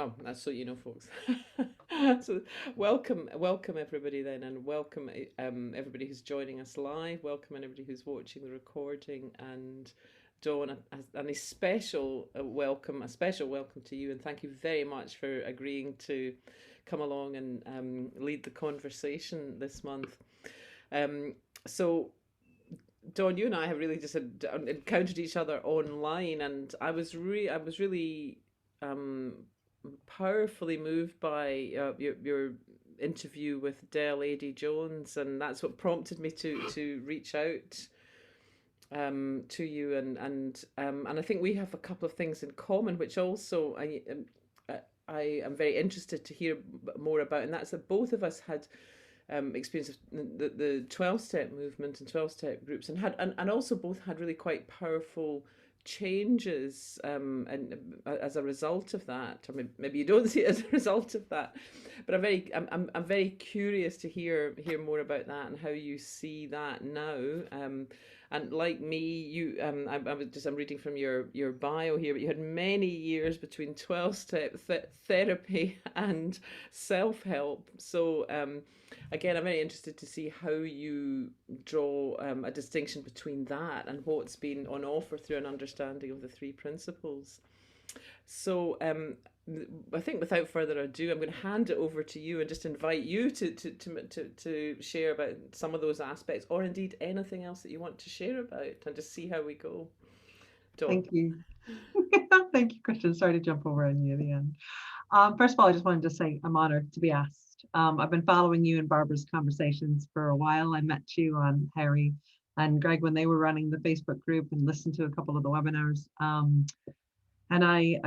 Oh, that's so you know, folks. So welcome everybody then, and welcome everybody who's joining us live. Welcome everybody who's watching the recording, and Dawn, and a special welcome to you, and thank you very much for agreeing to come along and lead the conversation this month. Um, so Dawn, you and I have really just encountered each other online, and I was really um, powerfully moved by your interview with Dale A.D. Jones, and that's what prompted me to reach out to you, and I think we have a couple of things in common, which also I am very interested to hear more about, and that's that both of us had experience of the 12-step movement and 12-step groups, and also both had really quite powerful changes and as a result of that, or maybe you don't see it as a result of that, but I'm very curious to hear more about that and how you see that now. And like me, you I'm reading from your bio here, but you had many years between 12-step therapy and self-help. So again, I'm very interested to see how you draw a distinction between that and what's been on offer through an understanding of the three principles. So I think without further ado, I'm going to hand it over to you and just invite you to share about some of those aspects, or indeed anything else that you want to share about, and just see how we go. Dawn. Thank you. Thank you, Christian. Sorry to jump over on you at the end. First of all, I just wanted to say I'm honored to be asked. I've been following you and Barbara's conversations for a while. I met you on Harry and Greg when they were running the Facebook group and listened to a couple of the webinars. And I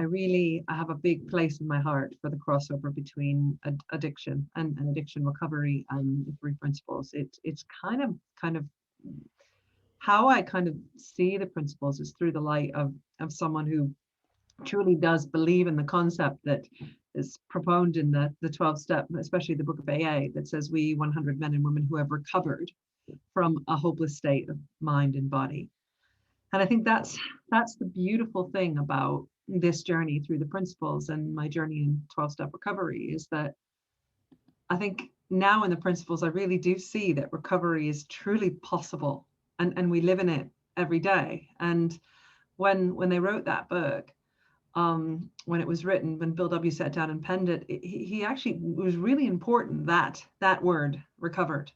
have a big place in my heart for the crossover between addiction and addiction recovery and the three principles. It's kind of how I kind of see the principles is through the light of someone who truly does believe in the concept that is propounded in the 12 step, especially the book of AA, that says we 100 men and women who have recovered from a hopeless state of mind and body. And I think that's the beautiful thing about this journey through the principles and my journey in 12 step recovery is that I think now in the principles I really do see that recovery is truly possible, and we live in it every day. And when they wrote that book, when it was written, when Bill W. sat down and penned it, he actually, it was really important that word recovered.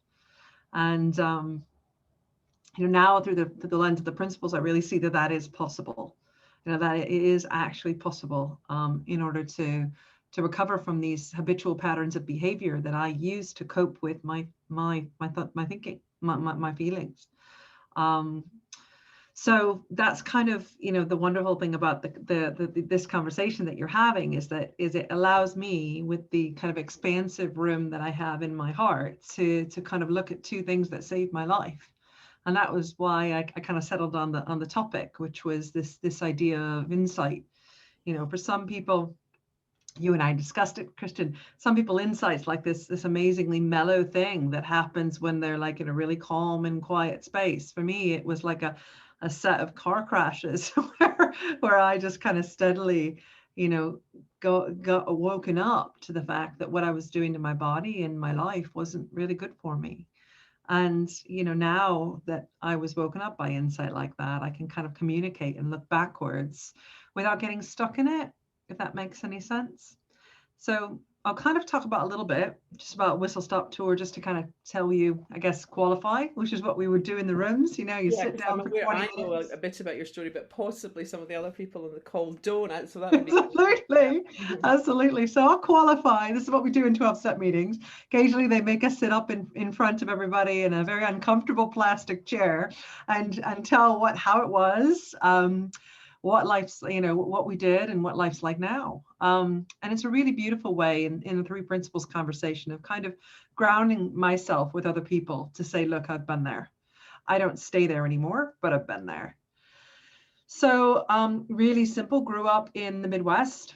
And now through the lens of the principles, I really see that that is possible. That it is actually possible in order to recover from these habitual patterns of behavior that I use to cope with my thinking, my feelings. Um, so that's kind of the wonderful thing about this conversation that you're having is it allows me, with the kind of expansive room that I have in my heart, to kind of look at two things that saved my life. And that was why I kind of settled on the topic, which was this idea of insight. For some people, you and I discussed it, Christian, some people insights like this amazingly mellow thing that happens when they're like in a really calm and quiet space. For me, it was like a set of car crashes where I just kind of steadily, got woken up to the fact that what I was doing to my body and my life wasn't really good for me. And, now that I was woken up by insight like that, I can kind of communicate and look backwards without getting stuck in it, if that makes any sense. So I'll kind of talk about a little bit just about Whistle Stop Tour, just to kind of tell you, I guess, qualify, which is what we would do in the rooms. You Yeah, sit because I'm down for aware 20 I know minutes. a bit about your story, but possibly some of the other people on the call don't. So that would be great. Absolutely, Yeah. absolutely. So I'll qualify. This is what we do in 12-step meetings. Occasionally, they make us sit up in front of everybody in a very uncomfortable plastic chair and tell how it was, what life's, what we did and what life's like now. And it's a really beautiful way in the three principles conversation of kind of grounding myself with other people to say, look, I've been there. I don't stay there anymore, but I've been there. So really simple, grew up in the Midwest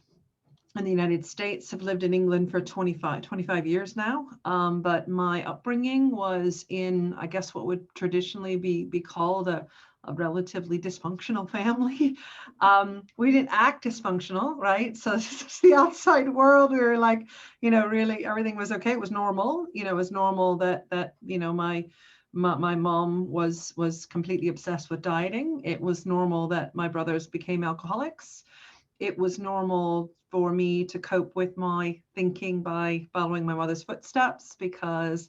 in the United States, have lived in England for 25 years now. But my upbringing was in, I guess, what would traditionally be called a a relatively dysfunctional family. We didn't act dysfunctional, right? So this is the outside world. We were like, really everything was okay. It was normal. It was normal that my mom was completely obsessed with dieting. It was normal that my brothers became alcoholics. It was normal for me to cope with my thinking by following my mother's footsteps, because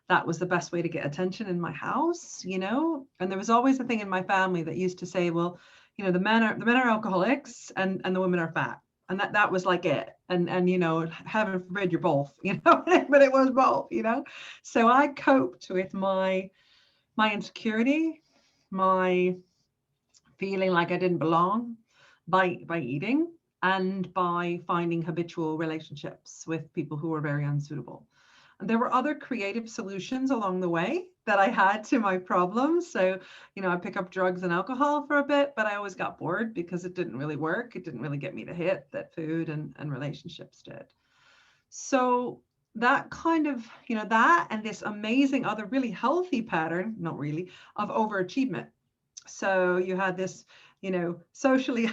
that was the best way to get attention in my house. And there was always a thing in my family that used to say, well, the men are alcoholics and the women are fat. And that was like it. And heaven forbid you're both, but it was both. So I coped with my insecurity, my feeling like I didn't belong, by eating, and by finding habitual relationships with people who were very unsuitable. And there were other creative solutions along the way that I had to my problems. So, I pick up drugs and alcohol for a bit, but I always got bored because it didn't really work. It didn't really get me the hit that food and relationships did. So that kind of, that and this amazing other really healthy pattern, not really, of overachievement. So you had this, socially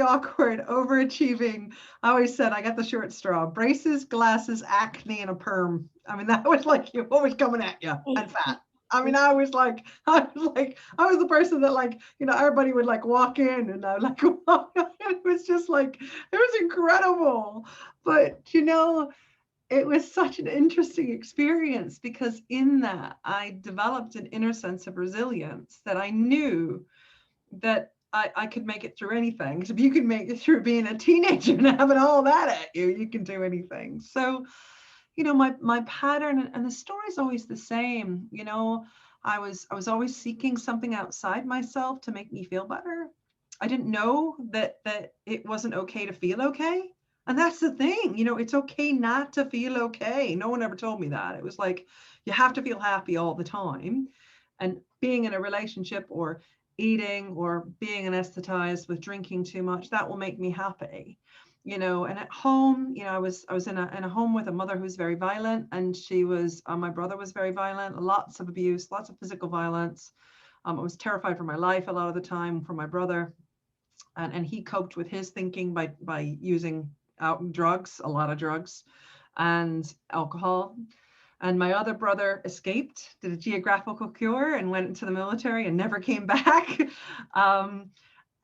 awkward, overachieving. I always said I got the short straw: braces, glasses, acne, and a perm. I mean, that was like you always coming at you, and fat. I mean, I was the person that, like, everybody would like walk in and I would like walk. It was just like, it was incredible. But it was such an interesting experience, because in that I developed an inner sense of resilience, that I knew that I could make it through anything. So if you can make it through being a teenager and having all that at you, you can do anything. So, my pattern, and the story is always the same. I was always seeking something outside myself to make me feel better. I didn't know that it wasn't okay to feel okay. And that's the thing, it's okay not to feel okay. No one ever told me that. It was like, you have to feel happy all the time. And being in a relationship, or eating, or being anesthetized with drinking too much, that will make me happy. And at home, I was in a home with a mother who's very violent, and my brother was very violent, lots of abuse, lots of physical violence. I was terrified for my life a lot of the time for my brother, and he coped with his thinking by using drugs, a lot of drugs, and alcohol. And my other brother escaped, did a geographical cure, and went into the military and never came back. um,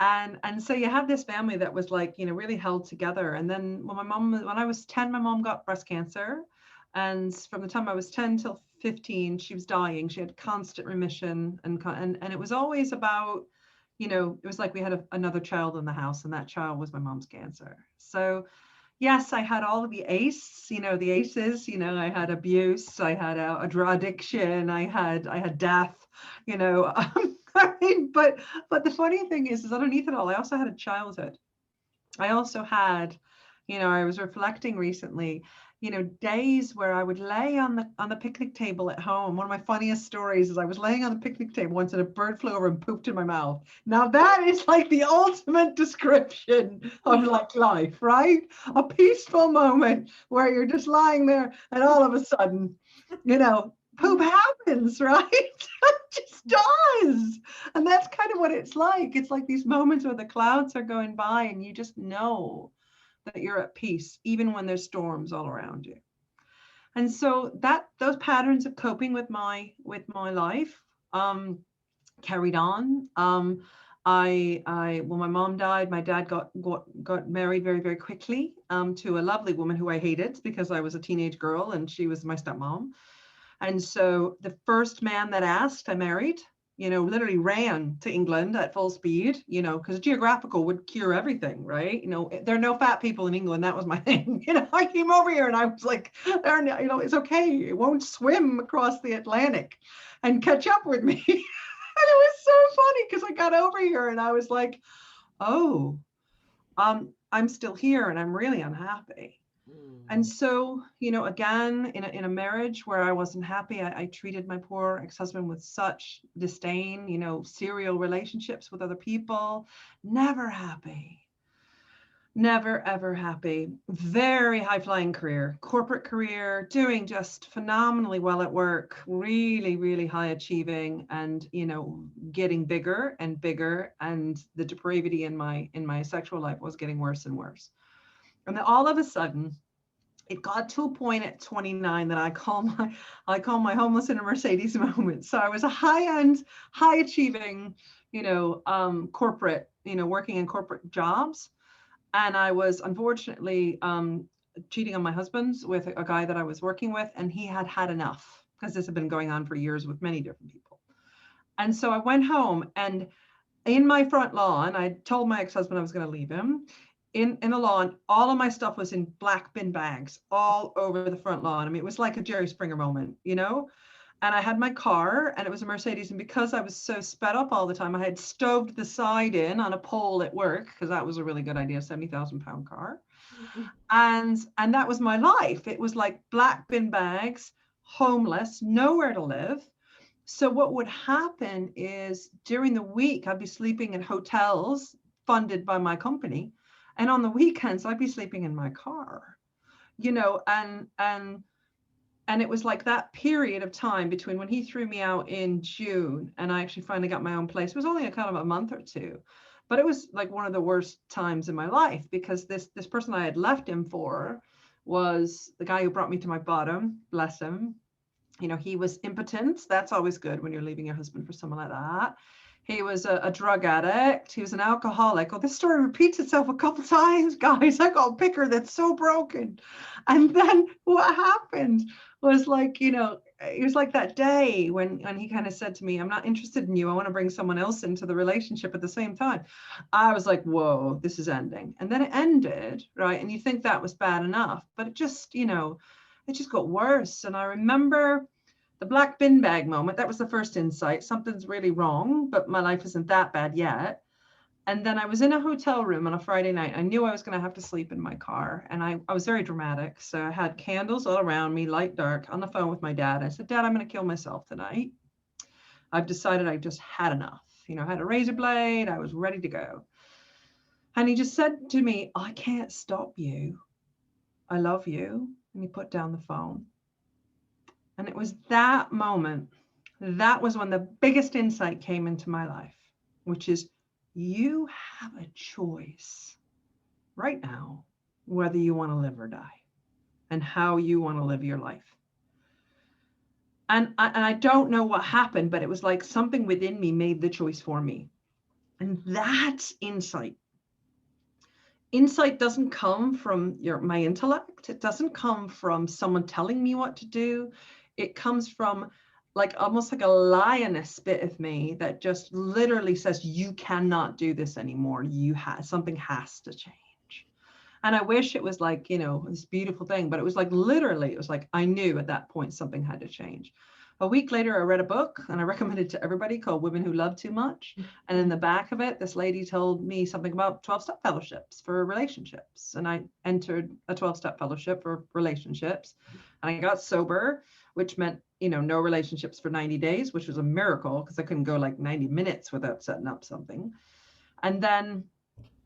and so you have this family that was like, really held together. And then when I was 10, my mom got breast cancer. And from the time I was 10 till 15, she was dying. She had constant remission. And it was always about, it was like we had another child in the house, and that child was my mom's cancer. So yes, I had all of the the aces. I had abuse, I had a drug addiction, I had death. I mean, but the funny thing is underneath it all, I also had a childhood. I also had, I was reflecting recently, days where I would lay on the picnic table at home. One of my funniest stories is I was laying on the picnic table once and a bird flew over and pooped in my mouth. Now that is like the ultimate description of like life, right? A peaceful moment where you're just lying there and all of a sudden, poop happens, right? It just does. And that's kind of what it's like. It's like these moments where the clouds are going by and you just know that you're at peace, even when there's storms all around you. And so those patterns of coping with my life carried on. When my mom died, my dad got married very, very quickly to a lovely woman who I hated because I was a teenage girl and she was my stepmom. And so the first man that asked, I married. Literally ran to England at full speed, because geographical would cure everything, right? There are no fat people in England. That was my thing. I came over here and I was like, it's okay. It won't swim across the Atlantic and catch up with me. And it was so funny because I got over here and I was like, oh, I'm still here and I'm really unhappy. And so, again, in a marriage where I wasn't happy, I treated my poor ex-husband with such disdain, serial relationships with other people, never happy. Never, ever happy. Very high flying career, corporate career, doing just phenomenally well at work, really, really high achieving and, getting bigger and bigger. And the depravity in my sexual life was getting worse and worse. And then all of a sudden, it got to a point at 29 that I call my homeless in a Mercedes moment. So I was a high end, high achieving, corporate, working in corporate jobs, and I was unfortunately cheating on my husband with a guy that I was working with, and he had had enough because this had been going on for years with many different people. And so I went home, and in my front lawn, I told my ex-husband I was going to leave him. In the lawn, all of my stuff was in black bin bags all over the front lawn. I mean, it was like a Jerry Springer moment, And I had my car, and it was a Mercedes. And because I was so sped up all the time, I had stoved the side in on a pole at work, because that was a really good idea, 70,000 pound car. And that was my life. It was like black bin bags, homeless, nowhere to live. So what would happen is during the week, I'd be sleeping in hotels funded by my company. And on the weekends, I'd be sleeping in my car, and it was like that period of time between when he threw me out in June and I actually finally got my own place. It was only a kind of a month or two, but it was like one of the worst times in my life, because this person I had left him for was the guy who brought me to my bottom, bless him. He was impotent. That's always good when you're leaving your husband for someone like that. He was a drug addict. He was an alcoholic. Oh, this story repeats itself a couple times, guys. I got a picker that's so broken. And then what happened was like, it was like that day when he kind of said to me, I'm not interested in you. I want to bring someone else into the relationship at the same time. I was like, whoa, this is ending. And then it ended, right? And you think that was bad enough, but it just, it just got worse. And I remember the black bin bag moment. That was the first insight. Something's really wrong, but my life isn't that bad yet. And then I was in a hotel room on a Friday night. I knew I was going to have to sleep in my car. And I was very dramatic. So I had candles all around me, light, dark, on the phone with my dad. I said, Dad, I'm going to kill myself tonight. I've decided I've just had enough. I had a razor blade. I was ready to go. And he just said to me, I can't stop you. I love you. And he put down the phone. And it was that moment, that was when the biggest insight came into my life, which is you have a choice right now whether you want to live or die and how you want to live your life. And I don't know what happened, but it was like something within me made the choice for me. And that's insight. Insight doesn't come from my intellect. It doesn't come from someone telling me what to do. It comes from like almost like a lioness bit of me that just literally says, you cannot do this anymore. Something has to change. And I wish it was like, this beautiful thing, but it was like literally, it was like I knew at that point something had to change. A week later, I read a book and I recommended it to everybody called Women Who Love Too Much. And in the back of it, this lady told me something about 12-step fellowships for relationships. And I entered a 12-step fellowship for relationships. And I got sober, which meant, no relationships for 90 days, which was a miracle because I couldn't go like 90 minutes without setting up something. And then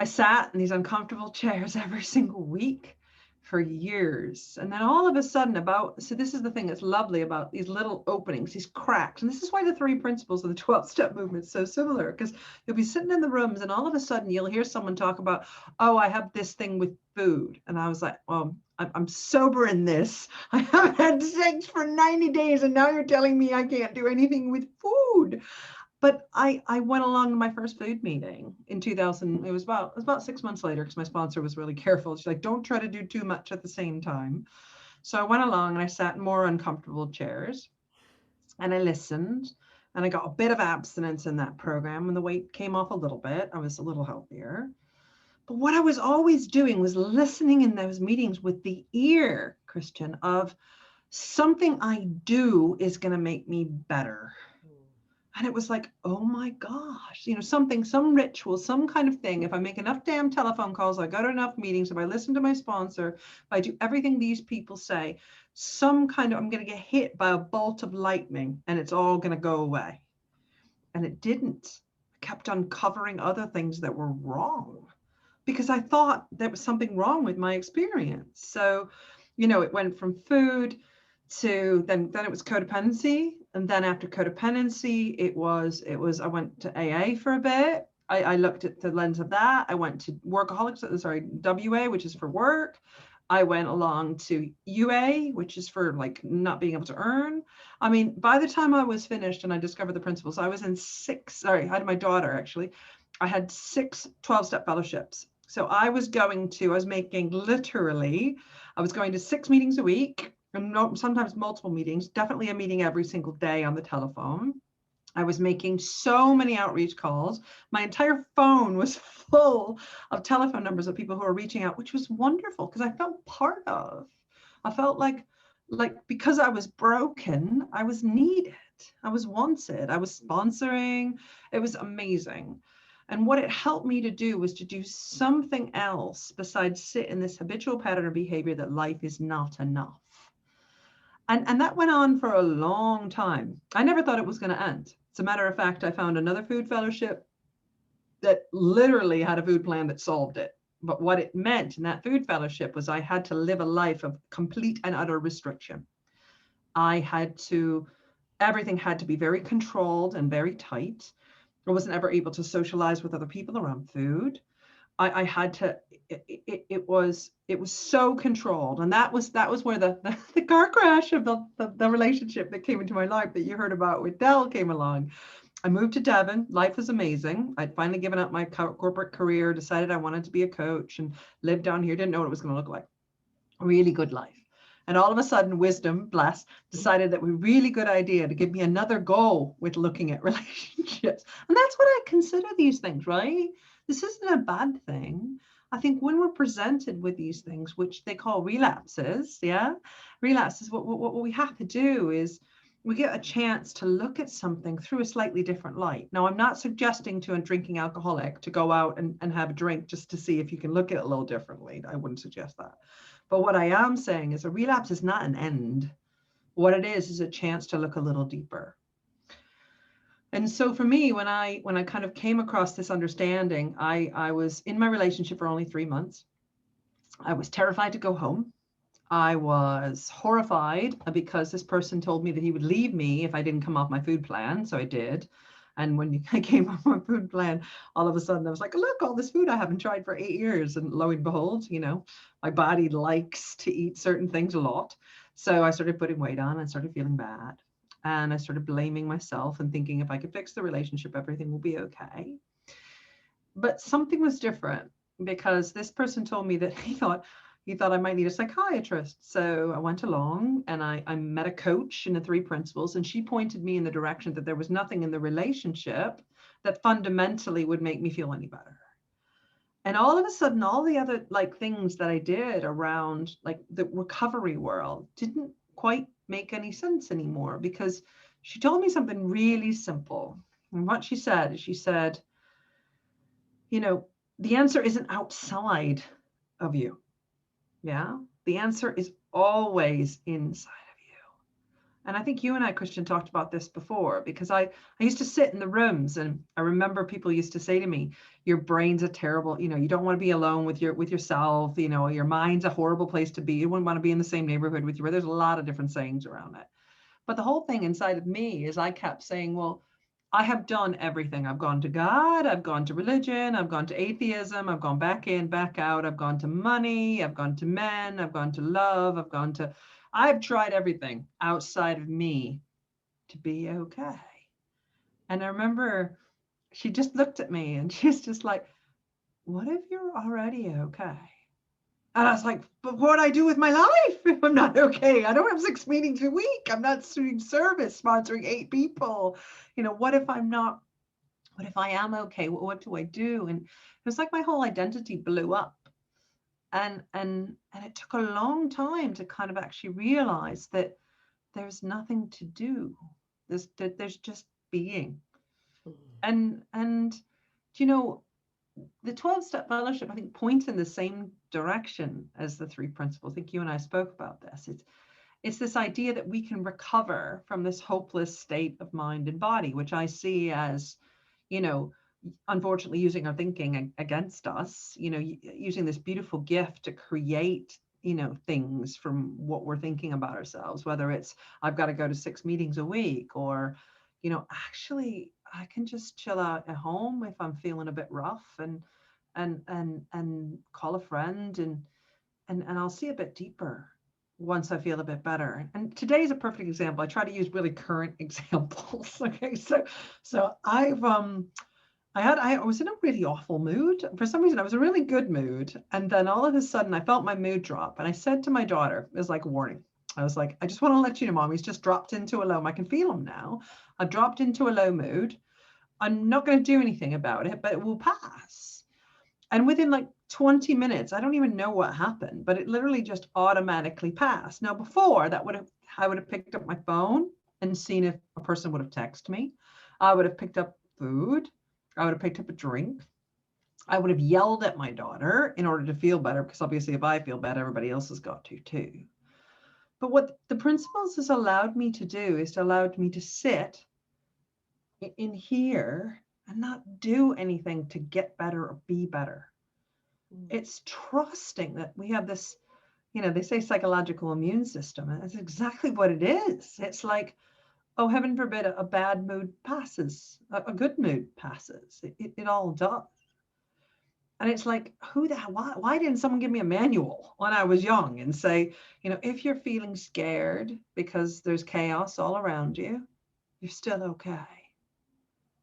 I sat in these uncomfortable chairs every single week for years. And then all of a sudden so this is the thing that's lovely about these little openings, these cracks. And this is why the 3 principles of the 12-step movement is so similar, because you'll be sitting in the rooms and all of a sudden you'll hear someone talk about, oh, I have this thing with food. And I was like, well, I'm sober in this. I haven't had sex for 90 days. And now you're telling me I can't do anything with food. But I went along to my first food meeting in 2000. It was about 6 months later, because my sponsor was really careful. She's like, don't try to do too much at the same time. So I went along and I sat in more uncomfortable chairs and I listened, and I got a bit of abstinence in that program, and the weight came off a little bit. I was a little healthier. But what I was always doing was listening in those meetings with the ear, Christian, of something I do is going to make me better. And it was like, oh my gosh, some ritual, some kind of thing. If I make enough damn telephone calls, I go to enough meetings, if I listen to my sponsor, if I do everything these people say, I'm going to get hit by a bolt of lightning and it's all going to go away. And it didn't. I kept uncovering other things that were wrong. because I thought there was something wrong with my experience. So, it went from food to then it was codependency. And then after codependency, I went to AA for a bit. I looked at the lens of that. I went to WA, which is for work. I went along to UA, which is for like not being able to earn. I mean, by the time I was finished and I discovered the principles, I was in I had my daughter actually. I had 6 12-step fellowships. So I was making literally, I was going to 6 meetings a week, and sometimes multiple meetings, definitely a meeting every single day on the telephone. I was making so many outreach calls. My entire phone was full of telephone numbers of people who were reaching out, which was wonderful because I felt part of. I felt like because I was broken, I was needed. I was wanted. I was sponsoring. It was amazing. And what it helped me to do was to do something else besides sit in this habitual pattern of behavior that life is not enough. And that went on for a long time. I never thought it was going to end. As a matter of fact, I found another food fellowship that literally had a food plan that solved it. But what it meant in that food fellowship was I had to live a life of complete and utter restriction. Everything had to be very controlled and very tight. I wasn't ever able to socialize with other people around food. I had to, it was so controlled. And that was where the car crash of the relationship that came into my life that you heard about with Dell came along. I moved to Devon. Life was amazing. I'd finally given up my corporate career, decided I wanted to be a coach and lived down here. Didn't know what it was going to look like. A really good life. And all of a sudden, wisdom, bless, decided that it was a really good idea to give me another go with looking at relationships. And that's what I consider these things, right? This isn't a bad thing. I think when we're presented with these things, which they call relapses, relapses, what we have to do is we get a chance to look at something through a slightly different light. Now, I'm not suggesting to a drinking alcoholic to go out and have a drink just to see if you can look at it a little differently. I wouldn't suggest that. But what I am saying is a relapse is not an end. What it is a chance to look a little deeper. And so for me, when I kind of came across this understanding, I was in my relationship for only 3 months. I was terrified to go home. I was horrified because this person told me that he would leave me if I didn't come off my food plan. So I did. And when I came off my food plan, all of a sudden I was like, look, all this food I haven't tried for 8 years. And lo and behold, my body likes to eat certain things a lot. So I started putting weight on and started feeling bad. And I started blaming myself and thinking if I could fix the relationship, everything will be okay. But something was different because this person told me that he thought I might need a psychiatrist. So I went along and I met a coach in the 3 principles, and she pointed me in the direction that there was nothing in the relationship that fundamentally would make me feel any better. And all of a sudden, all the other things that I did around the recovery world didn't quite make any sense anymore, because she told me something really simple. And what she said, the answer isn't outside of you. Yeah. The answer is always inside of you. And I think you and I, Christian, talked about this before, because I used to sit in the rooms and I remember people used to say to me, your brain's a terrible, you don't want to be alone with yourself. Your mind's a horrible place to be. You wouldn't want to be in the same neighborhood with you. There's a lot of different sayings around it. But the whole thing inside of me is I kept saying, well, I have done everything. I've gone to God, I've gone to religion, I've gone to atheism, I've gone back in, back out, I've gone to money, I've gone to men, I've gone to love, I've tried everything outside of me to be okay. And I remember she just looked at me and she's just like, what if you're already okay? And I was like, but what do I do with my life if I'm not okay? I don't have 6 meetings a week. I'm not doing service, sponsoring 8 people. What if I am okay? What do I do? And it was like my whole identity blew up. And it took a long time to kind of actually realize that there's nothing to do. There's just being. And the 12-step fellowship, I think, points in the same direction as the 3 principles. I think you and I spoke about this. It's this idea that we can recover from this hopeless state of mind and body, which I see as, unfortunately using our thinking against us, using this beautiful gift to create, things from what we're thinking about ourselves, whether it's I've got to go to 6 meetings a week, or, actually I can just chill out at home if I'm feeling a bit rough, and call a friend, and I'll see a bit deeper once I feel a bit better. And today's a perfect example. I try to use really current examples. Okay, so I was in a really awful mood. For some reason, I was in a really good mood. And then all of a sudden, I felt my mood drop. And I said to my daughter, it was like a warning. I was like, I just want to let you know, Mom, he's just dropped into a low. I can feel him now. I've dropped into a low mood. I'm not going to do anything about it, but it will pass. And within like 20 minutes, I don't even know what happened, but it literally just automatically passed. Now, before that I would have picked up my phone and seen if a person would have texted me. I would have picked up food. I would have picked up a drink. I would have yelled at my daughter in order to feel better, because obviously if I feel bad, everybody else has got to too. But what the principles has allowed me to do is to allow me to sit in here and not do anything to get better or be better. It's trusting that we have this, they say psychological immune system, and that's exactly what it is. It's like, oh, heaven forbid a bad mood passes, a good mood passes. It all does. And it's like, why didn't someone give me a manual when I was young and say, if you're feeling scared because there's chaos all around you, you're still okay.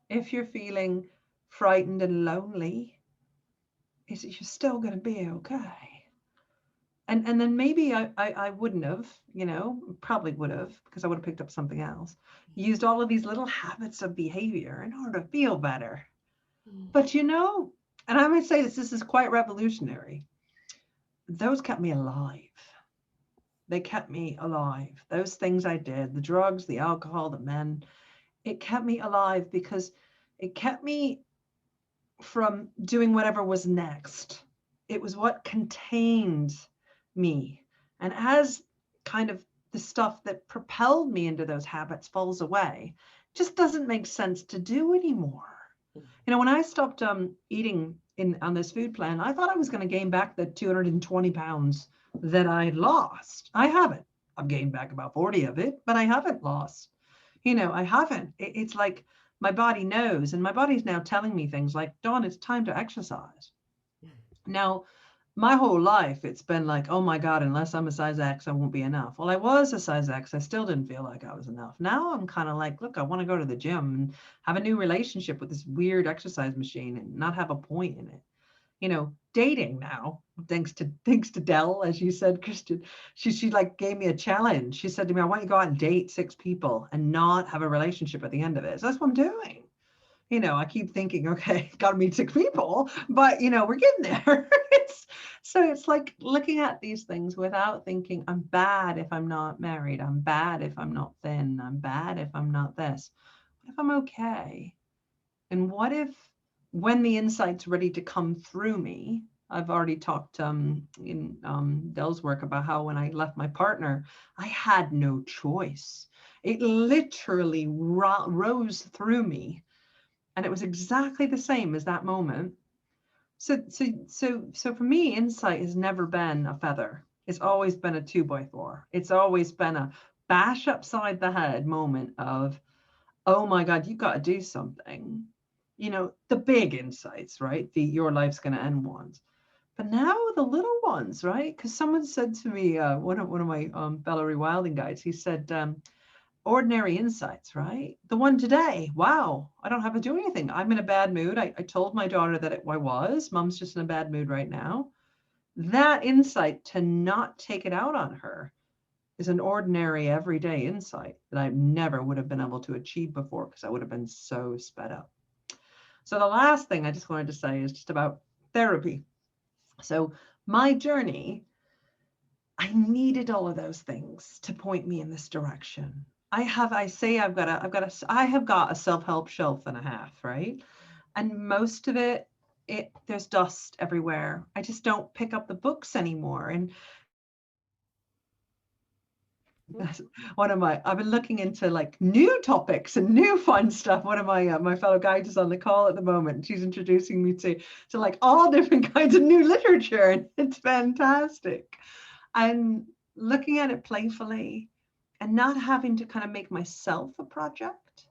If you're feeling frightened and lonely, you're still going to be okay. And then maybe I wouldn't have, probably would have, because I would have picked up something else, used all of these little habits of behavior in order to feel better. But, and I would say this is quite revolutionary. Those kept me alive. They kept me alive. Those things I did, the drugs, the alcohol, the men, it kept me alive because it kept me from doing whatever was next. It was what contained me. And as kind of the stuff that propelled me into those habits falls away, it just doesn't make sense to do anymore. When I stopped eating on this food plan, I thought I was going to gain back the 220 pounds that I had lost. I haven't. I've gained back about 40 of it, but I haven't lost. I haven't. It's like my body knows, and my body's now telling me things like, Dawn, it's time to exercise. Now, my whole life, it's been like, oh my God, unless I'm a size X, I won't be enough. Well, I was a size X. I still didn't feel like I was enough. Now I'm kind of like, look, I want to go to the gym and have a new relationship with this weird exercise machine and not have a point in it. Dating now, thanks to Dell, as you said, Christian, she like gave me a challenge. She said to me, I want you to go out and date 6 people and not have a relationship at the end of it. So that's what I'm doing. I keep thinking, okay, got to meet 6 people, but we're getting there. It's like looking at these things without thinking, I'm bad if I'm not married. I'm bad if I'm not thin. I'm bad if I'm not this. What if I'm okay? And what if when the insight's ready to come through me, I've already talked in Dell's work about how when I left my partner, I had no choice. It literally rose through me. And it was exactly the same as that moment. So for me, insight has never been a feather. It's always been a 2x4. It's always been a bash upside the head moment of, oh my God, you got to do something. The big insights, right? The your life's going to end ones. But now the little ones, right? Because someone said to me, one of my fellow rewilding guides, he said, ordinary insights, right? The one today, wow, I don't have to do anything. I'm in a bad mood. I told my daughter that I was. Mom's just in a bad mood right now. That insight to not take it out on her is an ordinary, everyday insight that I never would have been able to achieve before because I would have been so sped up. So the last thing I just wanted to say is just about therapy. So my journey, I needed all of those things to point me in this direction. I have got a self-help shelf and a half, right? And most of it, there's dust everywhere. I just don't pick up the books anymore. And That's I've been looking into like new topics and new fun stuff. One of my fellow guides is on the call at the moment. She's introducing me to like all different kinds of new literature, and it's fantastic. And looking at it playfully and not having to kind of make myself a project,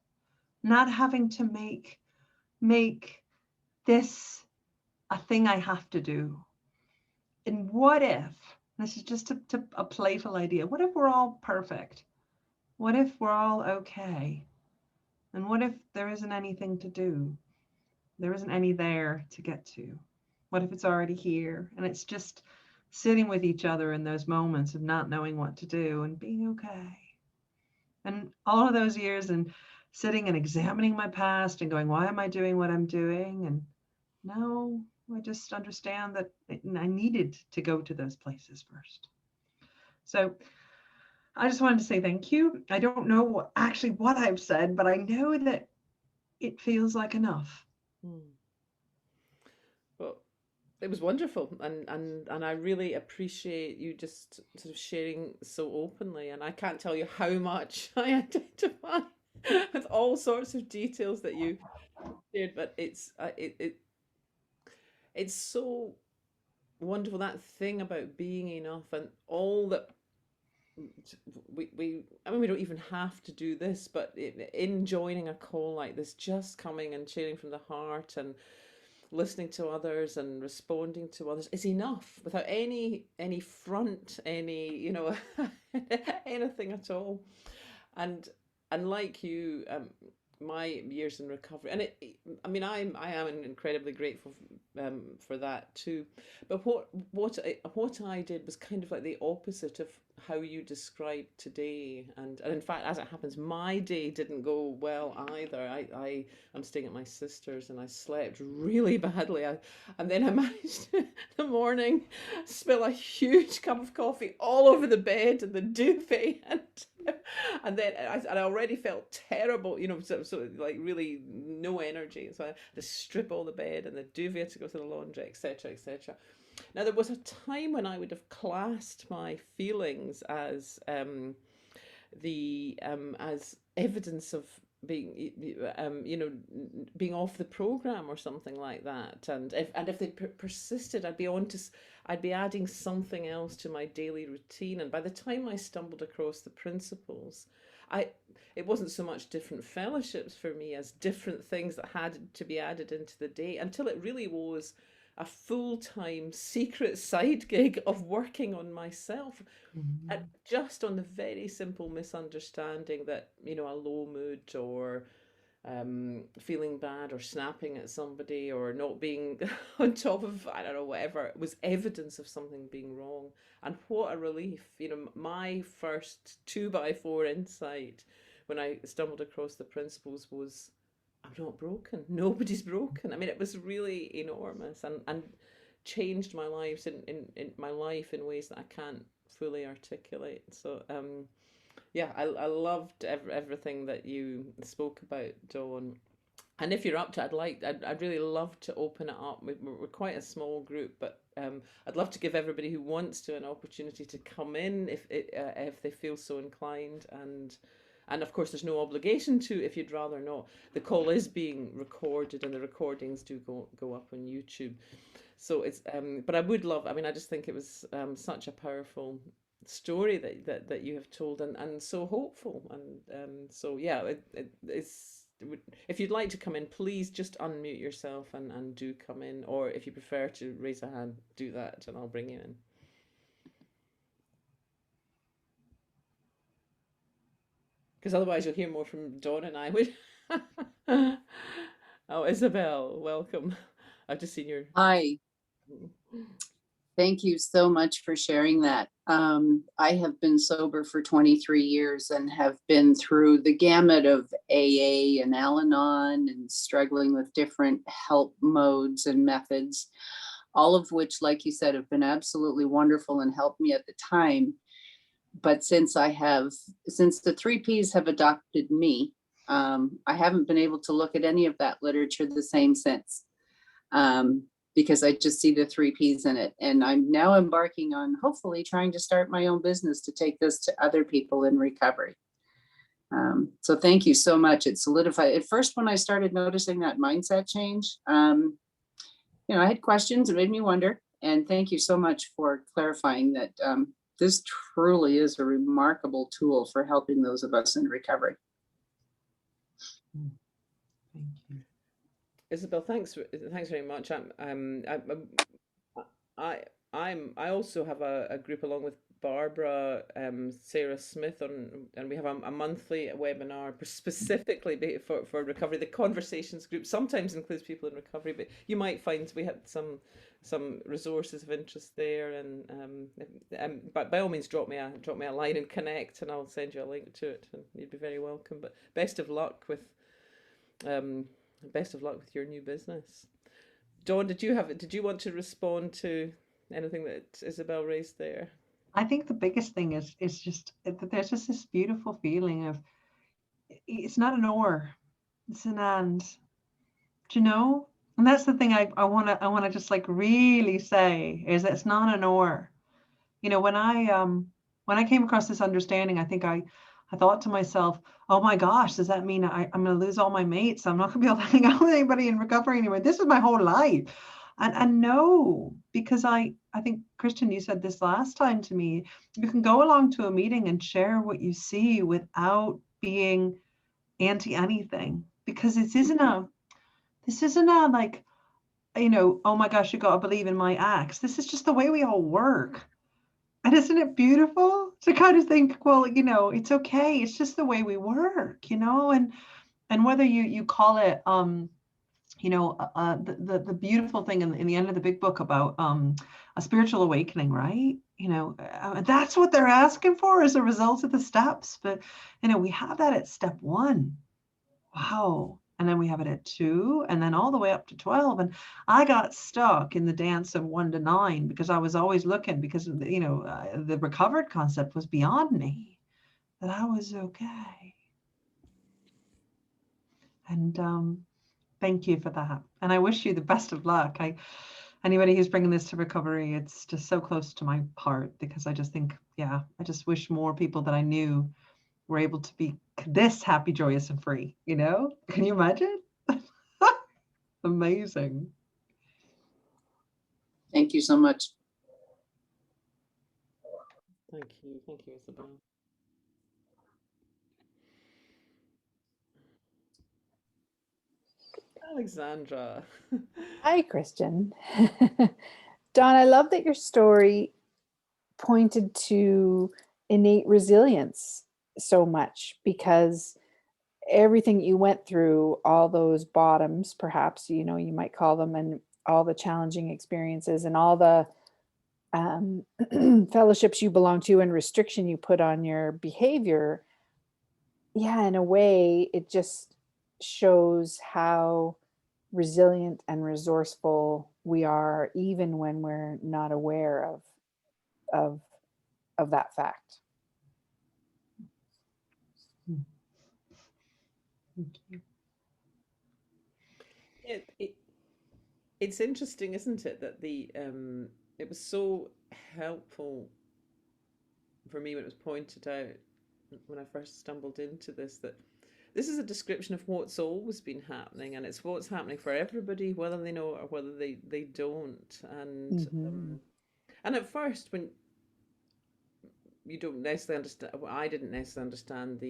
not having to make this a thing I have to do. And what if, this is just a playful idea, what if we're all perfect? What if we're all okay? And what if there isn't anything to do? There isn't any there to get to? What if it's already here and it's just sitting with each other in those moments of not knowing what to do and being okay? And all of those years and sitting and examining my past and going, why am I doing what I'm doing? And no, I just understand that I needed to go to those places first. So I just wanted to say thank you. I don't know actually what I've said, but I know that it feels like enough. Well, it was wonderful, and I really appreciate you just sort of sharing so openly. And I can't tell you how much I identify with all sorts of details that you shared. But it's so wonderful, that thing about being enough and all that we I mean, we don't even have to do this, but in joining a call like this, just coming and sharing from the heart and listening to others and responding to others is enough, without any front, any, anything at all. And like you, my years in recovery, and I mean, I am incredibly grateful for that too. But what I did was kind of like the opposite of how you described today, and in fact, as it happens, my day didn't go well either. I'm staying at my sister's, and I slept really badly. And then I managed to, in the morning, spill a huge cup of coffee all over the bed and the duvet, and then I already felt terrible, so like really no energy. So I had to strip all the bed and the duvet to go to the laundry, etc., etc. Now, there was a time when I would have classed my feelings as the as evidence of being being off the program or something like that, and if they persisted, I'd be adding something else to my daily routine. And by the time I stumbled across the principles, I it wasn't so much different fellowships for me as different things that had to be added into the day, until it really was a full-time secret side gig of working on myself, and just on the very simple misunderstanding that, a low mood, or feeling bad, or snapping at somebody, or not being on top of, I don't know, whatever, was evidence of something being wrong. And what a relief. My first 2x4 insight when I stumbled across the principles was, I'm not broken. Nobody's broken. I mean, it was really enormous, and changed my lives in my life in ways that I can't fully articulate. So yeah, I loved everything that you spoke about, Dawn. And if you're up to it, I'd really love to open it up. We're quite a small group, but I'd love to give everybody who wants to an opportunity to come in if they feel so inclined. And of course, there's no obligation to if you'd rather not. The call is being recorded, and the recordings do go up on YouTube. So it's but I would love. I mean, I just think it was such a powerful story that you have told, and so hopeful. And so yeah, it's. If you'd like to come in, please just unmute yourself and do come in. Or if you prefer to raise a hand, do that, and I'll bring you in. Because otherwise you'll hear more from Dawn and I. Oh, Isabel, welcome. I've just seen your. Hi, thank you so much for sharing that. I have been sober for 23 years and have been through the gamut of AA and Al-Anon and struggling with different help modes and methods, all of which, like you said, have been absolutely wonderful and helped me at the time. But since the 3Ps have adopted me, I haven't been able to look at any of that literature the same since. because I just see the 3 Ps in it. And I'm now embarking on hopefully trying to start my own business to take this to other people in recovery. So thank you so much. It solidified. At first, when I started noticing that mindset change, I had questions. It made me wonder. And thank you so much for clarifying that this truly is a remarkable tool for helping those of us in recovery. Thank you. Isabel, thanks very much. I also have a group along with Barbara, Sarah Smith and we have a monthly webinar specifically for recovery. The conversations group sometimes includes people in recovery, but you might find we had some resources of interest there. But by all means, drop me a line and connect, and I'll send you a link to it, and you'd be very welcome. But best of luck with your new business. Dawn, did you want to respond to anything that Isabel raised there? I think the biggest thing is just that there's just this beautiful feeling of, it's not an or, it's an and. Do you know? And that's the thing I wanna just like really say, is that it's not an or. When I came across this understanding, I think I thought to myself, oh my gosh, does that mean I'm going to lose all my mates? I'm not going to be able to hang out with anybody in recovery anymore. This is my whole life. And no, because I think, Christian, you said this last time to me, you can go along to a meeting and share what you see without being anti anything, because this isn't a like, oh my gosh, you got to believe in my acts. This is just the way we all work. And isn't it beautiful to kind of think, well, it's okay. It's just the way we work, and whether you call it, the beautiful thing in the end of the big book about a spiritual awakening, right? That's what they're asking for as a result of the steps. But, we have that at step 1. Wow. And then we have it at 2, and then all the way up to 12. And I got stuck in the dance of 1 to 9 because I was always looking, because, the recovered concept was beyond me, that I was okay. And thank you for that. And I wish you the best of luck. Anybody who's bringing this to recovery, it's just so close to my heart, because I just think, I just wish more people that I knew were able to be this happy, joyous, and free. Can you imagine? Amazing. Thank you so much. Thank you, Isabel. Alexandra. Hi, Christian. Dawn, I love that your story pointed to innate resilience so much, because everything you went through, all those bottoms, perhaps, you might call them, and all the challenging experiences and all the fellowships you belong to and restriction you put on your behavior. Yeah, in a way, it just shows how resilient and resourceful we are, even when we're not aware of that fact. Thank you. It's interesting, isn't it, that it was so helpful for me when it was pointed out when I first stumbled into this, that this is a description of what's always been happening, and it's what's happening for everybody, whether they know it or whether they don't. And at first, when you don't necessarily understand, well, I didn't necessarily understand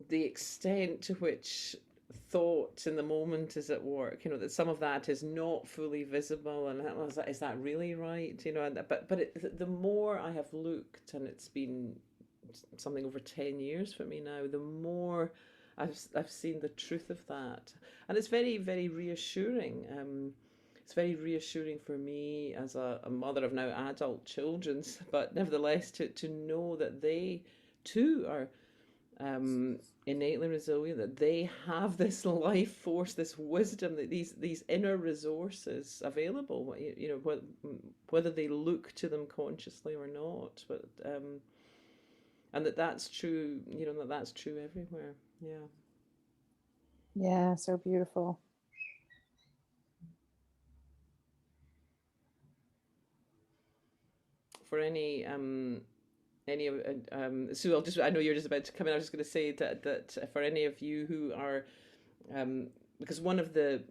the extent to which thought in the moment is at work, that some of that is not fully visible, and is that really right, but the more I have looked, and it's been something over 10 years for me now, the more I've seen the truth of that, and it's very, very reassuring. It's very reassuring for me as a mother of now adult children, but nevertheless to know that they too are innately resilient, that they have this life force, this wisdom, that these inner resources available, whether they look to them consciously or not, but and that's true, that's true everywhere. Yeah, so beautiful. for any of Sue, I know you're just about to come in. I was just going to say that for any of you who are, because one of the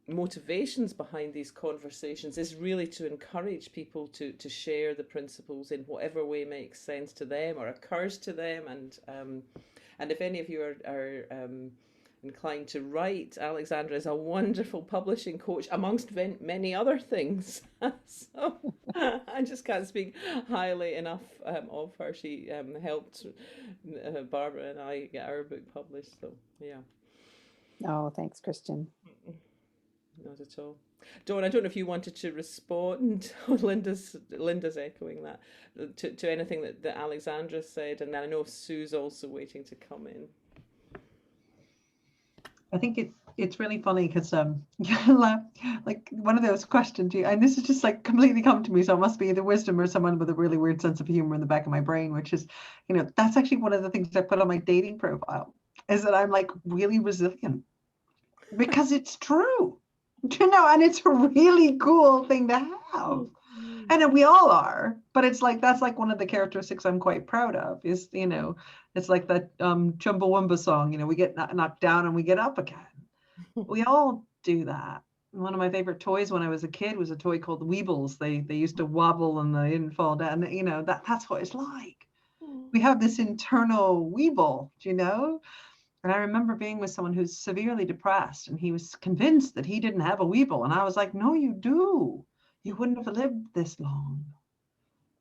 motivations behind these conversations is really to encourage people to share the principles in whatever way makes sense to them or occurs to them, and if any of you are inclined to write, Alexandra is a wonderful publishing coach amongst many other things. So I just can't speak highly enough of her. She helped Barbara and I get our book published. So yeah. Oh, thanks, Christian. Not at all. Dawn, I don't know if you wanted to respond. Linda's echoing that to anything that Alexandra said, and then I know Sue's also waiting to come in. I think it's really funny because like one of those questions, and this is just like completely come to me, so it must be either wisdom or someone with a really weird sense of humor in the back of my brain, which is, that's actually one of the things I put on my dating profile, is that I'm like really resilient, because it's true, and it's a really cool thing to have. And we all are, but it's like, that's like one of the characteristics I'm quite proud of, is, it's like that Chumbawamba song, we get knocked down and we get up again. We all do that. One of my favorite toys when I was a kid was a toy called Weebles. They used to wobble and they didn't fall down. That's what it's like. We have this internal Weeble, And I remember being with someone who's severely depressed, and he was convinced that he didn't have a Weeble. And I was like, no, you do. You wouldn't have lived this long.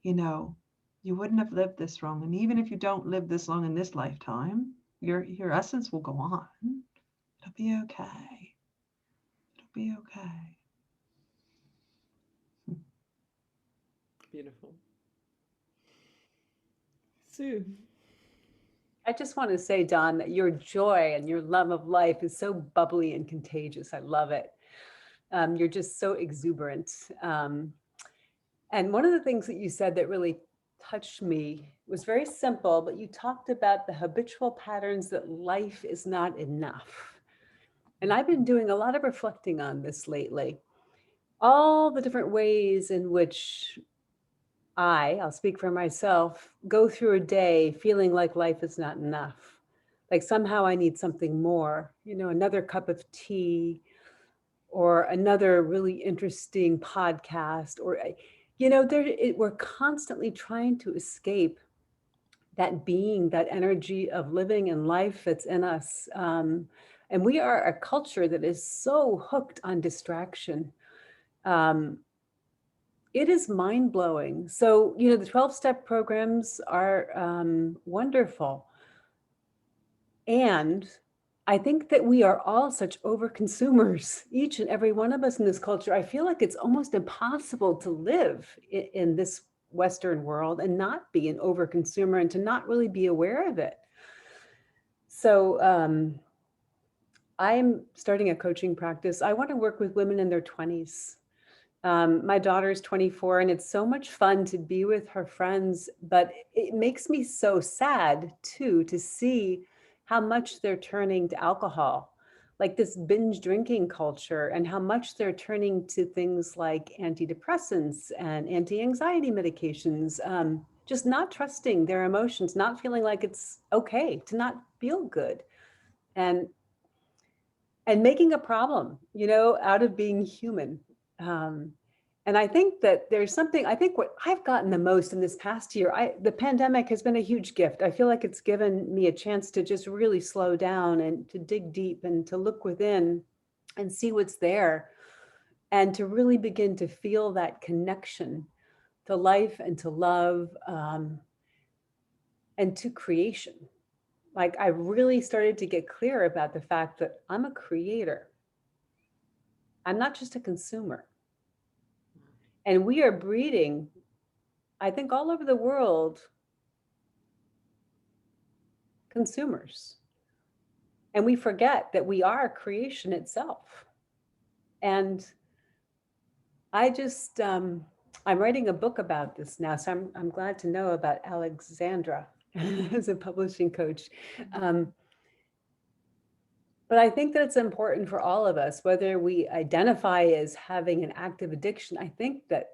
You wouldn't have lived this long. And even if you don't live this long in this lifetime, your essence will go on. It'll be okay. It'll be okay. Beautiful. Sue. I just want to say, Dawn, that your joy and your love of life is so bubbly and contagious. I love it. You're just so exuberant. And one of the things that you said that really touched me was very simple, but you talked about the habitual patterns that life is not enough. And I've been doing a lot of reflecting on this lately. All the different ways in which I'll speak for myself, go through a day feeling like life is not enough. Like somehow I need something more, another cup of tea, or another really interesting podcast, or, we're constantly trying to escape that being, that energy of living and life that's in us. And we are a culture that is so hooked on distraction. It is mind-blowing. So, the 12-step programs are wonderful. And I think that we are all such over-consumers, each and every one of us in this culture. I feel like it's almost impossible to live in this Western world and not be an over-consumer and to not really be aware of it. So I'm starting a coaching practice. I want to work with women in their 20s. My daughter's 24, and it's so much fun to be with her friends, but it makes me so sad too to see how much they're turning to alcohol, like this binge drinking culture, and how much they're turning to things like antidepressants and anti-anxiety medications, just not trusting their emotions, not feeling like it's okay to not feel good, and making a problem, out of being human. And I think that there's something, I think what I've gotten the most in this past year, the pandemic has been a huge gift. I feel like it's given me a chance to just really slow down and to dig deep and to look within and see what's there, and to really begin to feel that connection to life and to love, and to creation. Like I really started to get clear about the fact that I'm a creator. I'm not just a consumer. And we are breeding, I think, all over the world, consumers. And we forget that we are creation itself. And I just, I'm writing a book about this now, so I'm glad to know about Alexandra as a publishing coach. But I think that it's important for all of us, whether we identify as having an active addiction. I think that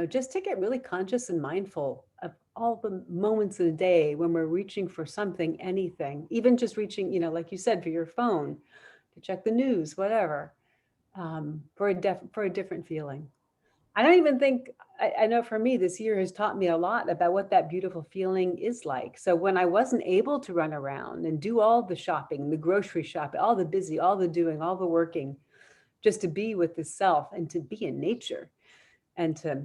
just to get really conscious and mindful of all the moments of the day when we're reaching for something, anything, even just reaching, like you said, for your phone, to check the news, whatever, for a different feeling. I don't even think, I know for me, this year has taught me a lot about what that beautiful feeling is like. So when I wasn't able to run around and do all the shopping, the grocery shopping, all the busy, all the doing, all the working, just to be with the self and to be in nature and to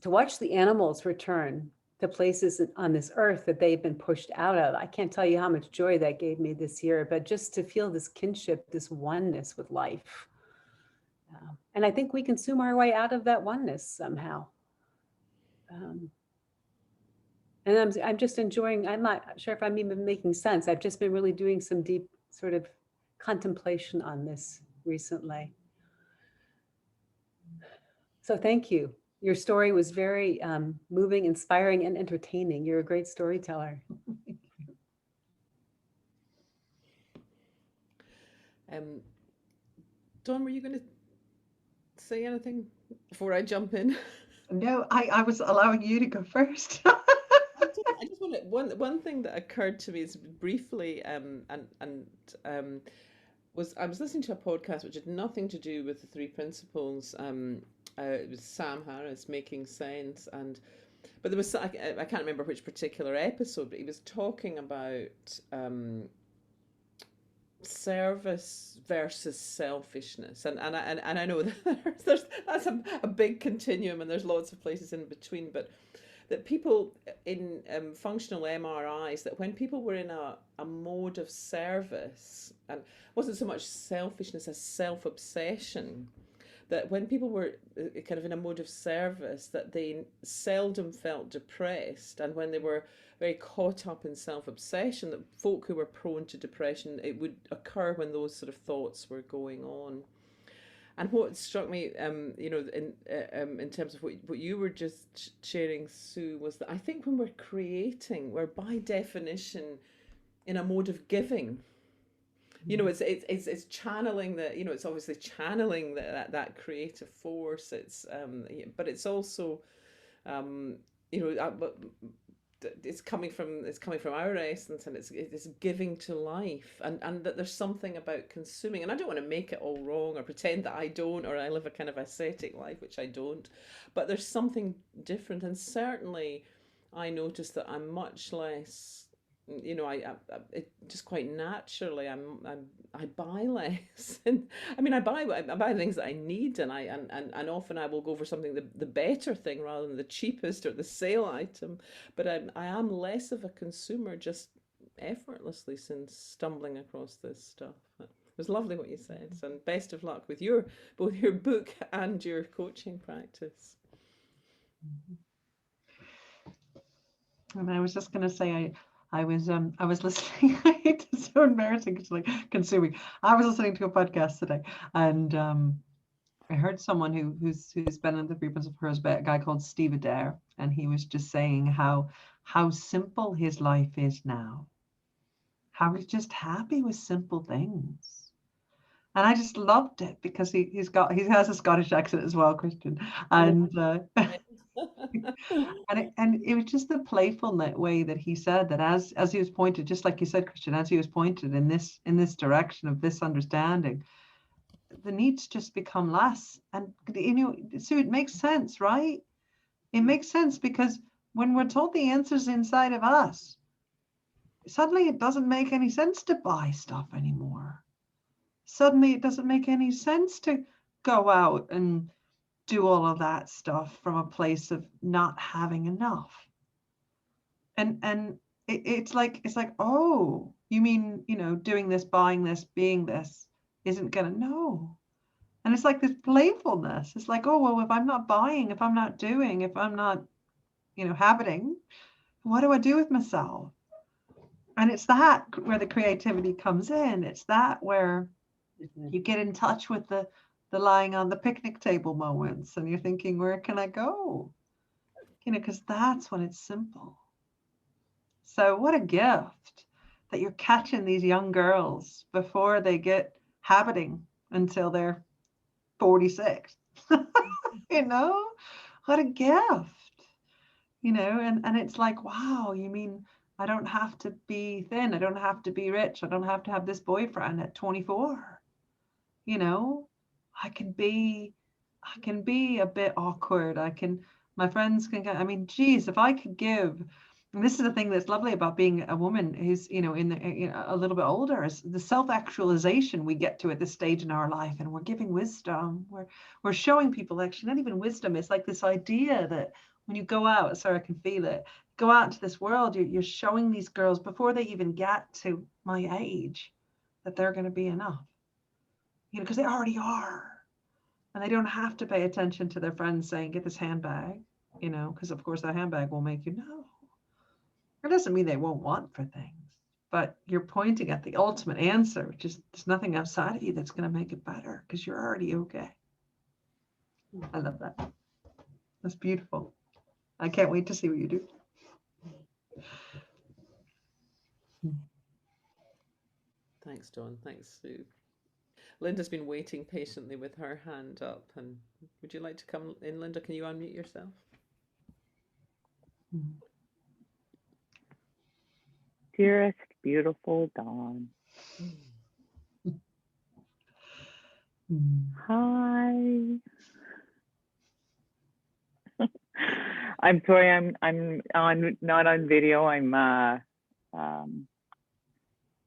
watch the animals return to places on this earth that they've been pushed out of. I can't tell you how much joy that gave me this year, but just to feel this kinship, this oneness with life. And I think we consume our way out of that oneness somehow. And I'm just enjoying, I'm not sure if I'm even making sense. I've just been really doing some deep sort of contemplation on this recently. So thank you. Your story was very moving, inspiring, and entertaining. You're a great storyteller. Dawn, were you going to say anything before I jump in? No, I was allowing you to go first. I just want one thing that occurred to me is briefly, was I was listening to a podcast which had nothing to do with the three principles. It was Sam Harris, Making Sense, but there was I can't remember which particular episode, but he was talking about service versus selfishness, and I know that that's a big continuum, and there's lots of places in between, but that people in functional MRIs, that when people were in a mode of service, and wasn't so much selfishness as self-obsession, that when people were kind of in a mode of service, that they seldom felt depressed, and when they were very caught up in self-obsession, that folk who were prone to depression, it would occur when those sort of thoughts were going on. And what struck me, in terms of what you were just sharing, Sue, was that I think when we're creating, we're by definition in a mode of giving. It's channeling it's obviously channeling that creative force. But it's also, it's coming from our essence, and it's giving to life, and that there's something about consuming. And I don't want to make it all wrong or pretend that I don't, or I live a kind of ascetic life, which I don't, but there's something different. And certainly I noticed that I'm much less, it just quite naturally, I buy less. And I mean, I buy things that I need, and often I will go for something, the better thing rather than the cheapest or the sale item. But I am less of a consumer, just effortlessly, since stumbling across this stuff. It was lovely what you said, and best of luck with both your book and your coaching practice. And I was just going to say, I was listening. It's so embarrassing. It's like consuming. I was listening to a podcast today, and I heard someone who's been in the three principles, a guy called Steve Adair, and he was just saying how simple his life is now, how he's just happy with simple things. And I just loved it because he has a Scottish accent as well, Christian, and and it was just the playful way that he said that as he was pointed, just like you said, Christian, as he was pointed in this direction of this understanding, the needs just become less. And so it makes sense, right? It makes sense, because when we're told the answer's inside of us, suddenly it doesn't make any sense to buy stuff anymore. Suddenly it doesn't make any sense to go out and do all of that stuff from a place of not having enough. And it's like, oh, you mean, doing this, buying this, being this isn't gonna, no. And it's like this playfulness. It's like, oh, well, if I'm not buying, if I'm not doing, if I'm not, habiting, what do I do with myself? And it's that where the creativity comes in. It's that where you get in touch with the lying on the picnic table moments, and you're thinking, where can I go? Because that's when it's simple. So what a gift that you're catching these young girls before they get habiting until they're 46. what a gift, you know, and it's like, wow, you mean I don't have to be thin, I don't have to be rich, I don't have to have this boyfriend at 24, you know, I can be a bit awkward. My friends can get, I mean, geez, if I could give, and this is the thing that's lovely about being a woman who's, you know, a little bit older, is the self-actualization we get to at this stage in our life, and we're giving wisdom. We're showing people, actually, not even wisdom. It's like this idea that when you go out, Sarah can feel it, go out into this world, you're showing these girls before they even get to my age that they're going to be enough, you know, because they already are. And they don't have to pay attention to their friends saying, get this handbag, you know, because of course that handbag will make you know. It doesn't mean they won't want for things, but you're pointing at the ultimate answer, which is there's nothing outside of you that's going to make it better because you're already okay. I love that. That's beautiful. I can't wait to see what you do. Thanks, Dawn. Thanks, Sue. Linda's been waiting patiently with her hand up. And would you like to come in, Linda? Can you unmute yourself? Dearest, beautiful Dawn. Hi. I'm sorry, I'm not on video. I'm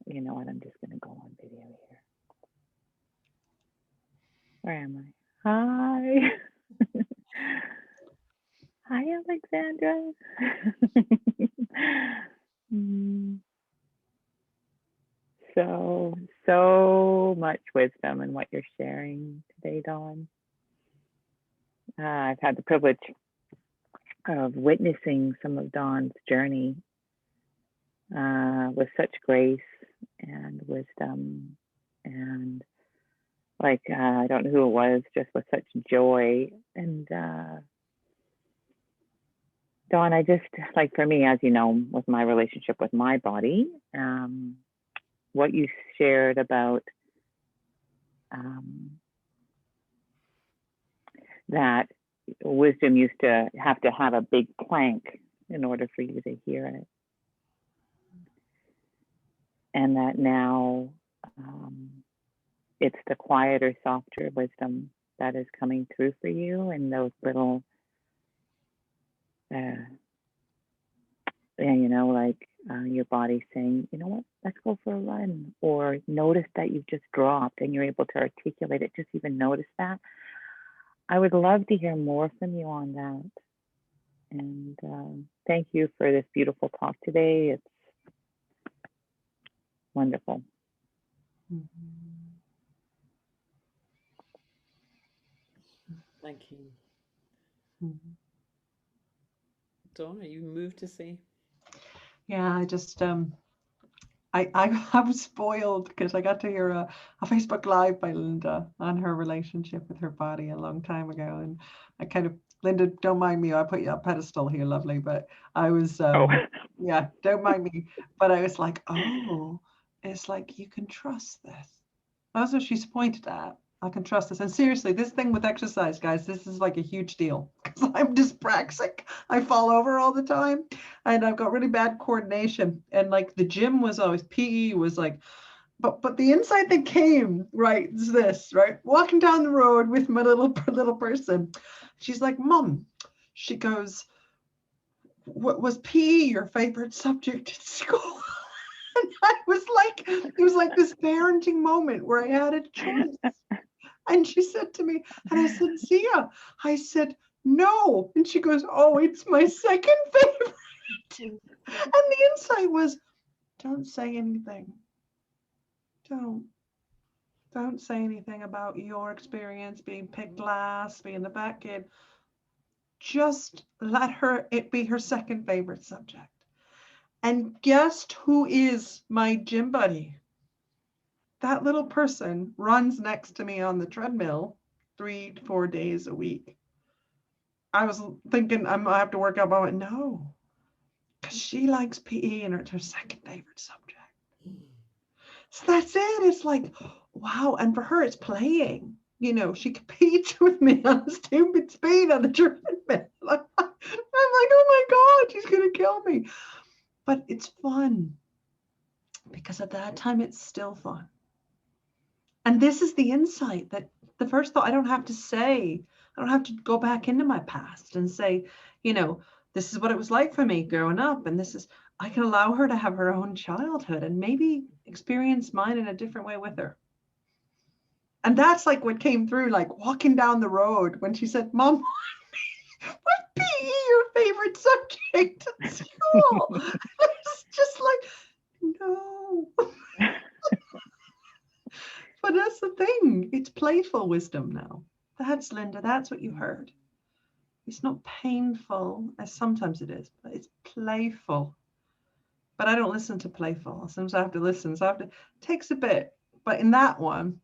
you know what, I'm just gonna go on video here. Where am I? Hi. Hi, Alexandra. So much wisdom in what you're sharing today, Dawn. I've had the privilege of witnessing some of Dawn's journey with such grace and wisdom, and like I don't know who it was, just with such joy. And Dawn, I just, like, for me, as you know, with my relationship with my body, what you shared about that wisdom used to have a big plank in order for you to hear it. And that now it's the quieter, softer wisdom that is coming through for you, and those little, you know, like your body saying, you know what, let's go for a run, or notice that you've just dropped and you're able to articulate it, just even notice that. I would love to hear more from you on that. And thank you for this beautiful talk today. It's wonderful. Thank you. Dawn, are you moved to say? Yeah, I just I was spoiled because I got to hear a Facebook Live by Linda on her relationship with her body a long time ago, and I kind of, Linda, don't mind me, I put you on a pedestal here, lovely, but I was yeah, don't mind me, but I was like, oh, it's like you can trust this. That's what she's pointed at. I can trust this. And seriously, this thing with exercise, guys, this is like a huge deal because I'm dyspraxic. I fall over all the time and I've got really bad coordination. And like the gym was always, PE was like, but the insight that came, right, is this, right? Walking down the road with my little person. She's like, Mom, she goes, what was PE your favorite subject in school? And I was like, it was like this parenting moment where I had a choice. And she said to me, and I said, Zia, I said, no. And she goes, oh, it's my second favorite. And the insight was, don't say anything. Don't say anything about your experience being picked last, being the back kid. Just let it be her second favorite subject. And guess who is my gym buddy? That little person runs next to me on the treadmill 3 to 4 days a week. I was thinking I might have to work out, but I went, no, because she likes PE and it's her second favorite subject. So that's it. It's like, wow. And for her, it's playing. You know, she competes with me on the stupid speed on the treadmill. he's going to kill me. But it's fun because at that time it's still fun. And this is the insight that the first thought, I don't have to go back into my past and say, this is what it was like for me growing up. And I can allow her to have her own childhood and maybe experience mine in a different way with her. And that's like what came through, like walking down the road when she said, Mom, was PE your favorite subject at school? It's just like, no. But that's the thing. It's playful wisdom now. That's Linda. That's what you heard. It's not painful, as sometimes it is, but it's playful. But I don't listen to playful. Sometimes I have to listen. So it takes a bit. But in that one,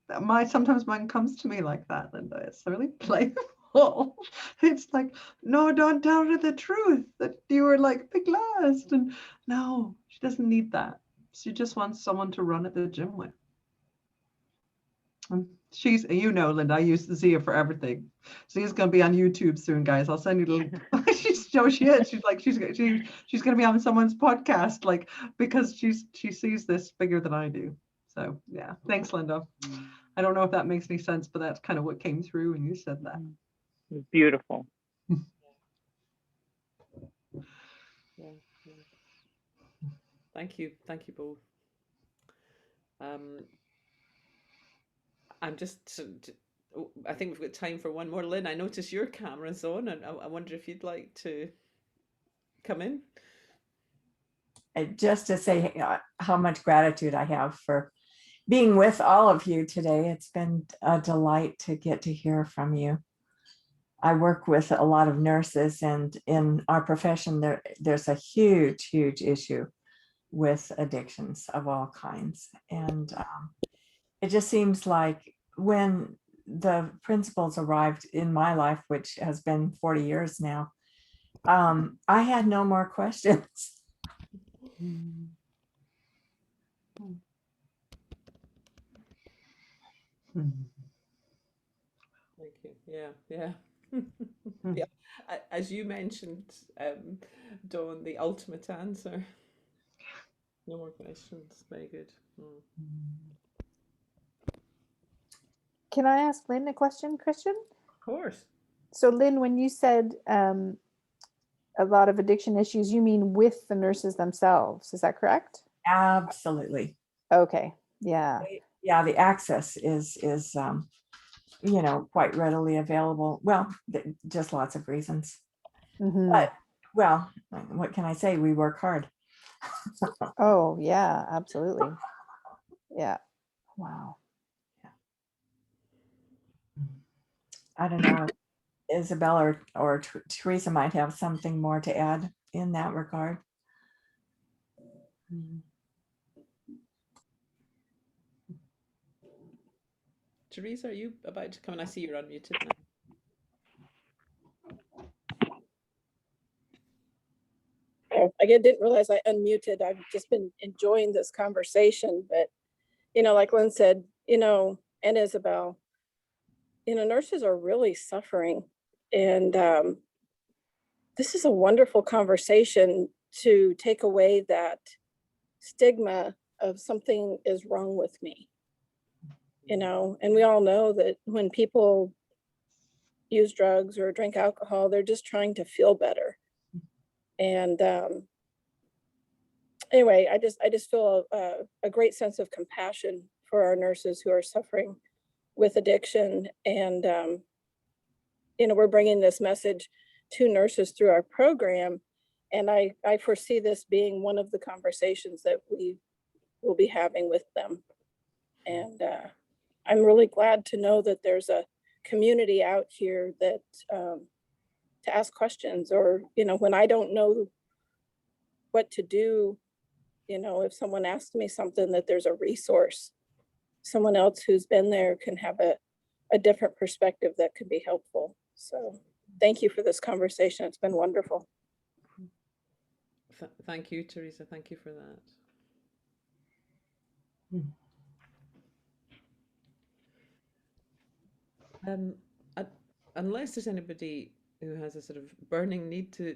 sometimes mine comes to me like that, Linda. It's really playful. It's like, no, don't tell her the truth that you were like the last. And no, she doesn't need that. She just wants someone to run at the gym with. She's, Linda, I use Zia for everything. Zia's going to be on YouTube soon, guys. I'll send you the link. She is. She's like, she's going to be on someone's podcast, like, because she sees this bigger than I do. So yeah, thanks, Linda. I don't know if that makes any sense, but that's kind of what came through when you said that. Beautiful. Thank you both. I think we've got time for one more. Lynn, I notice your camera's on, and I wonder if you'd like to come in. Just to say how much gratitude I have for being with all of you today. It's been a delight to get to hear from you. I work with a lot of nurses, and in our profession, there's a huge issue with addictions of all kinds. And it just seems like when the principles arrived in my life, which has been 40 years now, I had no more questions. Thank you. Yeah. Yeah. As you mentioned, Dawn, the ultimate answer. No more questions. Very good. Can I ask Lynn a question, Christian? Of course. So Lynn, when you said a lot of addiction issues, you mean with the nurses themselves, is that correct? Absolutely. Okay. Yeah. Yeah, the access is quite readily available. Well, just lots of reasons. Mm-hmm. But, well, what can I say? We work hard. Oh, yeah, absolutely. Yeah. Wow. I don't know if Isabel or Teresa might have something more to add in that regard. Teresa, are you about to come? And I see you're unmuted now. Oh, I didn't realize I unmuted. I've just been enjoying this conversation, but like Lynn said, and Isabel, nurses are really suffering, and this is a wonderful conversation to take away that stigma of something is wrong with me, and we all know that when people use drugs or drink alcohol, they're just trying to feel better. And anyway, I just feel a great sense of compassion for our nurses who are suffering with addiction. And, we're bringing this message to nurses through our program. And I foresee this being one of the conversations that we will be having with them. And I'm really glad to know that there's a community out here that to ask questions, or, when I don't know what to do, if someone asks me something, that there's a resource. Someone else who's been there can have a different perspective that could be helpful. So thank you for this conversation. It's been wonderful. Thank you, Teresa. Thank you for that. Unless there's anybody who has a sort of burning need to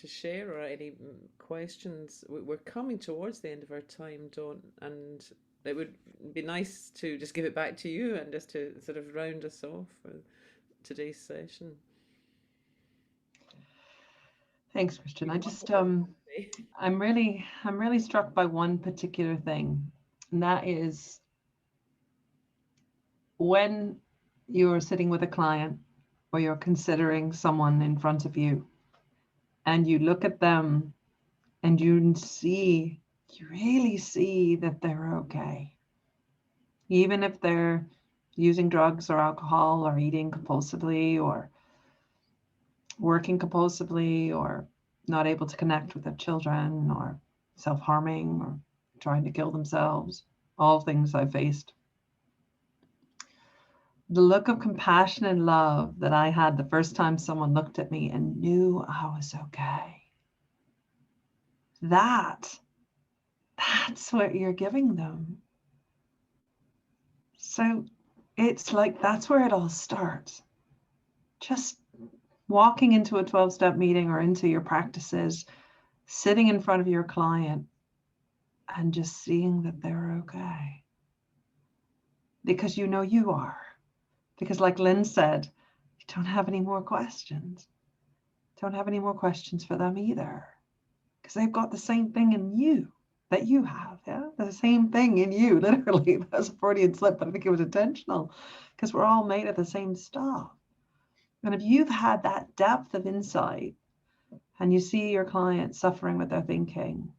share, or any questions? We're coming towards the end of our time, Dawn, and it would be nice to just give it back to you and just to sort of round us off for today's session. Thanks, Christian. I'm really struck by one particular thing, and that is when you're sitting with a client or you're considering someone in front of you and you look at them and you really see that they're okay. Even if they're using drugs or alcohol or eating compulsively or working compulsively or not able to connect with their children or self-harming or trying to kill themselves, all things I faced. The look of compassion and love that I had the first time someone looked at me and knew I was okay. That's what you're giving them. So it's like, that's where it all starts. Just walking into a 12-step meeting or into your practices, sitting in front of your client and just seeing that they're okay. Because you know you are. Because like Lynn said, you don't have any more questions. Don't have any more questions for them either. Because they've got the same thing in you that you have, yeah? The same thing in you, literally. That's a Freudian slip, but I think it was intentional. Because we're all made of the same stuff. And if you've had that depth of insight and you see your client suffering with their thinking,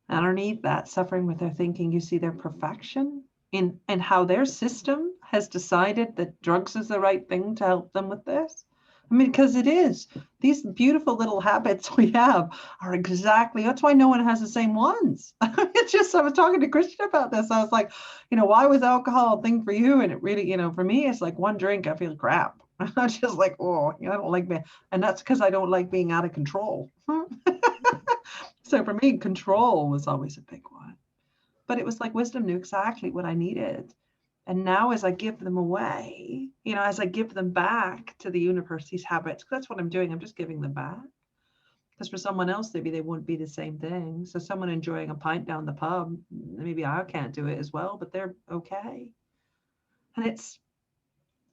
underneath that suffering with their thinking, you see their perfection in how their system has decided that drugs is the right thing to help them with this. I mean, because it is. These beautiful little habits we have are exactly, that's why no one has the same ones. It's just, I was talking to Christian about this. I was like, why was alcohol a thing for you? And it really, for me, it's like one drink, I feel crap. I'm just like, I don't like that. And that's because I don't like being out of control. So for me, control was always a big one. But it was like wisdom knew exactly what I needed. And now as I give them away, as I give them back to the universe, these habits, that's what I'm doing. I'm just giving them back. Because for someone else, maybe they won't be the same thing. So someone enjoying a pint down the pub, maybe I can't do it as well, but they're okay. And it's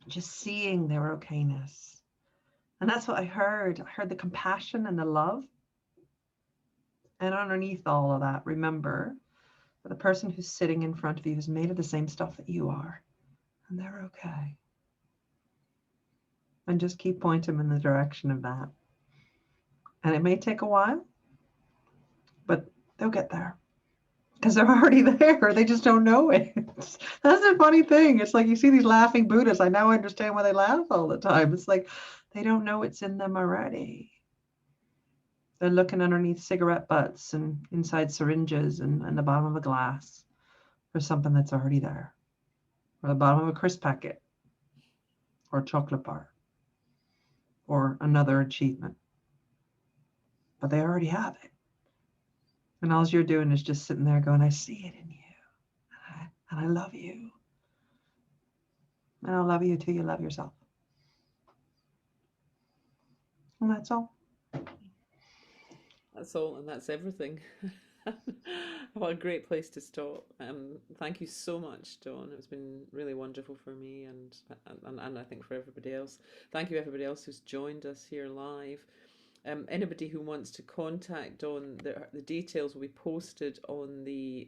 just seeing their okayness. And that's what I heard. I heard the compassion and the love. And underneath all of that, remember, the person who's sitting in front of you is made of the same stuff that you are, and they're okay. And just keep pointing them in the direction of that. And it may take a while, but they'll get there because they're already there. They just don't know it. That's the funny thing. It's like you see these laughing Buddhists. I now understand why they laugh all the time. It's like they don't know it's in them already. They're looking underneath cigarette butts and inside syringes and the bottom of a glass for something that's already there. Or the bottom of a crisp packet, or a chocolate bar, or another achievement. But they already have it. And all you're doing is just sitting there going, I see it in you. And I love you. And I'll love you till you love yourself. And that's all. That's all, and that's everything. What a great place to stop. Thank you so much, Dawn. It's been really wonderful for me and I think for everybody else. Thank you everybody else who's joined us here live. Anybody who wants to contact Dawn, the details will be posted on the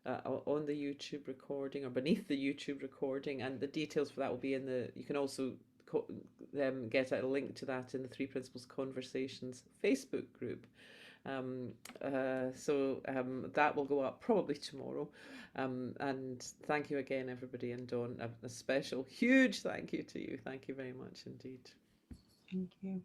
YouTube recording, or beneath the YouTube recording, and the details for that will be in the. You can also get a link to that in the Three Principles Conversations Facebook group. So that will go up probably tomorrow. And thank you again, everybody, and Dawn, a special, huge thank you to you. Thank you very much indeed. Thank you.